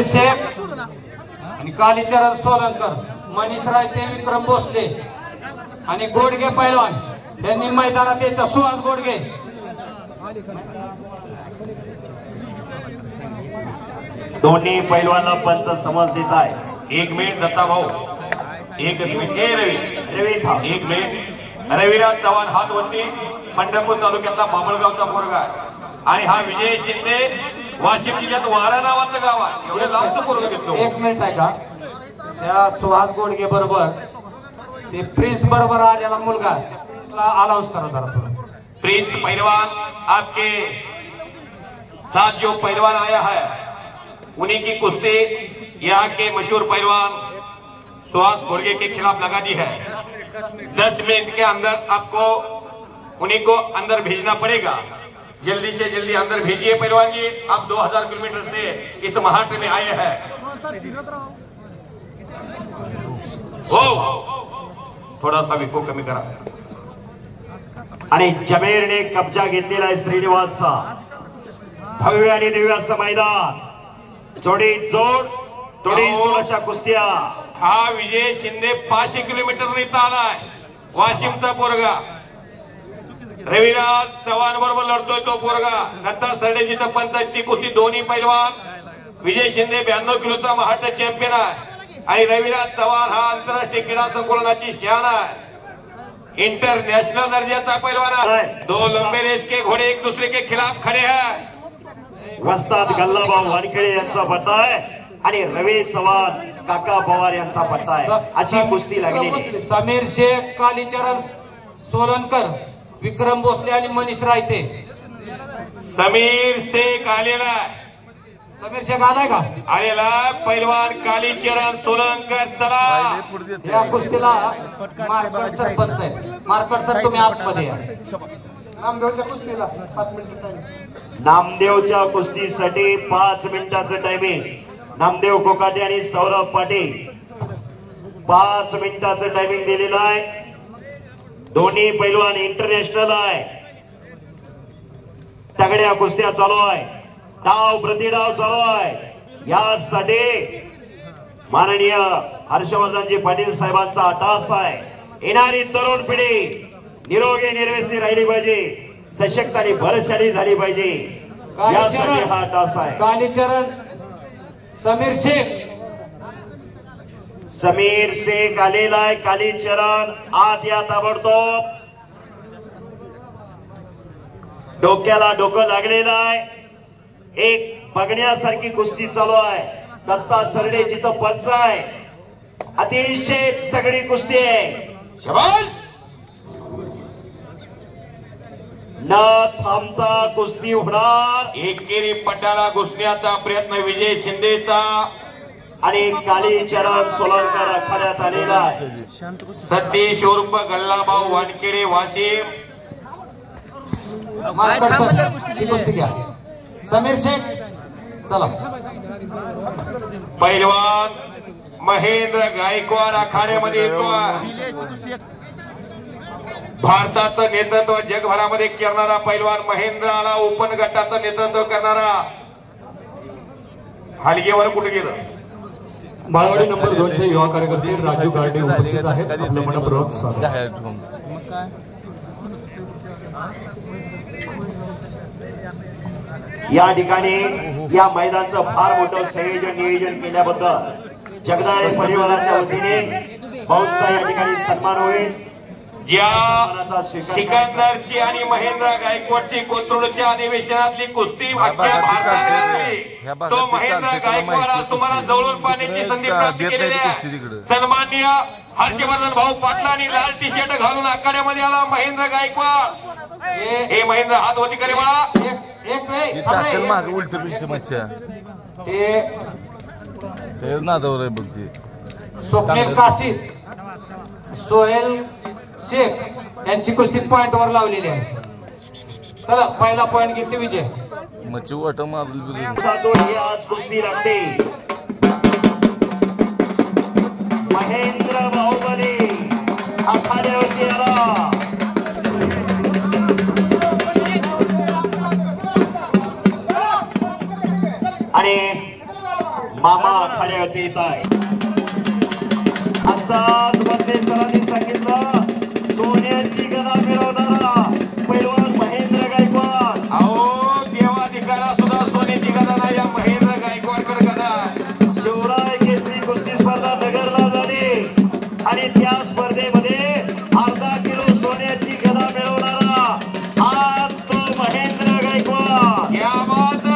शेख आणि कालीचरण सोलंकर, मनीष रायते, विक्रम भोसले आणि गोडगे पैलवान त्यांनी मैदानात यायचा. सुहास गोडगे दोन्ही पैलवानांना पंच समज देत आहे. 1 मिनिट दत्ता भाऊ, 1 मिनिट. रवी 1 मिनिट. रविराज चव्हाण हात वरती, पंढरपूर तालुक्यातला बामळगावचा पोरगा आहे आणि हा विजय शिंदे वाशिम जिल्ह्यात वारा नावाचं गाव आहे. एवढे लांबचं पोरगा घेतो. 1 मिनिट आहे का? त्या सुहास गोडगे बरोबर ते प्रिन्स बरोबर आलेला मुलगा अलाउन्स करा जरा थोडं. प्रिंस पहलवान, आपके साथ जो पहलवान आया है उन्हीं की कुश्ती यहाँ के मशहूर पहलवान सुहास गोडगे के खिलाफ लगा दी है. 10 मिनट के अंदर आपको उन्हीं को अंदर भेजना पड़ेगा. जल्दी से जल्दी अंदर भेजिए पहलवान जी. आप 2000 किलोमीटर से इस महाराष्ट्र में आए हैं. थोड़ा सा विको कमी करा. आणि जमेरने कब्जा घेतलेला आहे श्रीनिवासचा. भव्य आणि दिव्य असं मैदान, जोडी जोड तोडी अशा कुस्त्या. हा विजय शिंदे 500 किलोमीटर इथं आलाय. वाशिमचा पोरगा रविराज चव्हाण बरोबर लढतोय तो पोरगा. दत्ता सरडे जिथं पंचायती कुस्ती दोन्ही पैलवान. विजय शिंदे 92 किलोचा महाराष्ट्र चॅम्पियन आहे आणि रविराज चव्हाण हा आंतरराष्ट्रीय क्रीडा संकुलनाची शान आहे. इंटरनेशनल दर्जाचा पैलवान है. 2 लंबे रेस के घोड़े एक दूसरे के खिलाफ खड़े हैं. वस्ताद गल्लाभाऊ वानखेडे यांचा पत्ता आहे आणि रवी चव्हाण काका पवार यांचा पत्ता आहे. अशी कुस्ती लागलेली. समीर शेख, कालीचरण सोलनकर, विक्रम भोसले आणि मनीष रायते. समीर शेख आलेला. समीर शेख आलाय का? आलेला पैलवान कालीचरण सोलंकर. चला या कुस्तीला मार्कड सरपंच आहेत. मार्कड सर तुम्ही आतमध्ये या. नामदेवच्या कुस्तीला 5 मिनिट टाइम. नामदेवच्या कुस्तीसाठी 5 मिनिटाचं टायमिंग. नामदेव कोकाटे आणि सौरभ पाटील 5 मिनिटाचं टायमिंग दिलेलं आहे. दोन्ही पैलवान इंटरनॅशनल आहे. तगड्या कुस्त्या चालू आहे. डाव प्रतिडाव चालू आहे. यासाठी माननीय हर्षवर्धनजी पाटील साहेबांचा टास आहे. येणारी तरुण पिढी निरोगी निर्व्यसनी राहिली पाहिजे, सशक्त आणि बलशाली झाली पाहिजे, यासाठी हा टास आहे. कालीचरण समीर शेख. समीर शेख आलेला आहे. कालीचरण आत या ताबडतोब. डोक्याला डोकं लागलेलं आहे. एक बघण्यासारखी कुस्ती चालू आहे. दत्ता सरडे जिथं पंच आहे. अतिशय तगडी कुस्ती आहे. शाबास. न थांबता कुस्ती होणार. एकेरी पट्टाला घुसण्याचा प्रयत्न विजय शिंदेचा आणि कालीचरण सोलंकर आखाड्यात आलेला आहे. सतीश उर्फ गल्लाभाऊ वानखेडे वाशिम. मार्कड सर ही कुस्ती घ्या. समीर शेख चला. पैलवान महेंद्र गायकवाड आखाड्यामध्ये येतो. भारताचं नेतृत्व जगभरामध्ये करणारा पैलवान महेंद्राला ओपन गटाचं नेतृत्व करणारा. हलगेवर कुठे गेलं? बाळवाडी नंबर 2 चे युवा कार्यकर्ते राजू गार्डे उपस्थित आहेत. आपलं मनपूर्वक स्वागत. या ठिकाणी या मैदानाचं फार मोठं संयोजन नियोजन केल्याबद्दल जगदाळे परिवाराच्या वतीने भाऊंचा या ठिकाणी सन्मान होईल. ज्या सिकंदरची आणि महेंद्र गायकवाडची कोथरूडच्या अधिवेशनातली कुस्ती अख्ख्या भारतात गाजली. तो महेंद्र गायकवाड आज तुम्हाला जवळून पाहण्याची संधी प्राप्त केलेली आहे. सन्माननीय हर्षवर्धन भाऊ पाटलांनी लाल टी शर्ट घालून आखाड्यामध्ये आला महेंद्र गायकवाड. हे महेंद्र हात वरती करे बळा. स्वप्नील काशीद, सोहेल शेख यांची कुस्ती पॉइंट वर लावलेली आहे. चला पहिला पॉइंट घेते विजय. आज कुस्ती लागते. महेंद्र बाहुबली आखाड्यावरती आला. आणि मामा आखाड्यावरती येत आहे. आताच बंदे सरांनी सांगितलं सोन्याची गदा मिळवणारा पैलवान महेंद्र गायकवाड. अहो देवा दिकाला सुद्धा सोन्याची गदा नाही, या महेंद्र गायकवाडकडे गदा. शिवराय केसरी कुस्ती स्पर्धा नगरला झाली आणि त्या स्पर्धेमध्ये अर्धा किलो सोन्याची गदा मिळवणारा आज तो महेंद्र गायकवाड. या बात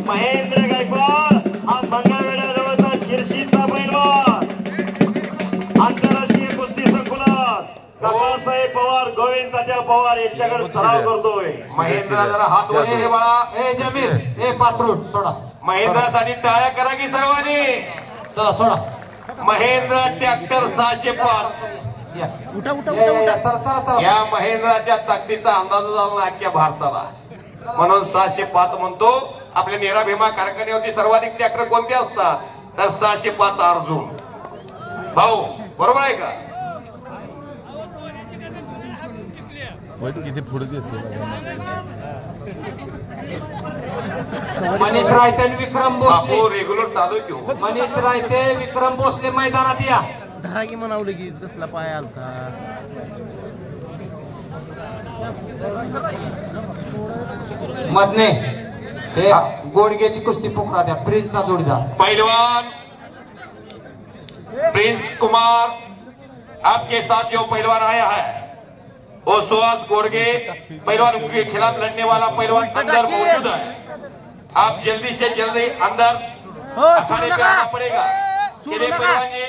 महेंद्र गायकवाड हा मंगळवेढ्याजवळचा शिर्शीचा पैलवान. आंतरराष्ट्रीय कुस्ती संकुलात काकासाहेब पवार, गोविंद तात्या पवार यांच्याकडे सराव करतोय. महेंद्र जरा हात वर रे बाळा. ए जमीर ए पात्रोड सोडा. महेंद्रासाठी टाळ्या करा की सर्वांनी. चला सोडा. महेंद्र ट्रॅक्टर 605. या चला चला चला. या महेंद्राच्या ताकदीचा अंदाज झाला ना अख्ख्या भारताला, म्हणून 605 म्हणतो. आपल्या नेरा भीमा कारखान्यावरती सर्वाधिक ट्रॅक्टर कोणते असतात तर 605 अर्जुन. भाऊ बरोबर आहे का? किती पुढे घेतो मनीष रायते आणि विक्रम भोसले. बापू रेग्युलर चालू घेऊ. मनीष रायते विक्रम भोसले मैदानात या. धागी म्हणावं लगेच कसला पाय आलता. मधने हे गोडग्याची कुस्ती फुकरा द्या. प्रिन्सचा जोडीदार पहलवान प्रिंस कुमार, आपके साथ जो पहलवान आया है वो सुहास गोड़गे पहलवान के खिलाफ लड़ने वाला पहलवान अंदर मौजूद है. आप जल्दी से जल्दी अंदर अखाड़े पे आना पड़ेगा. चलिए पहलवान जी.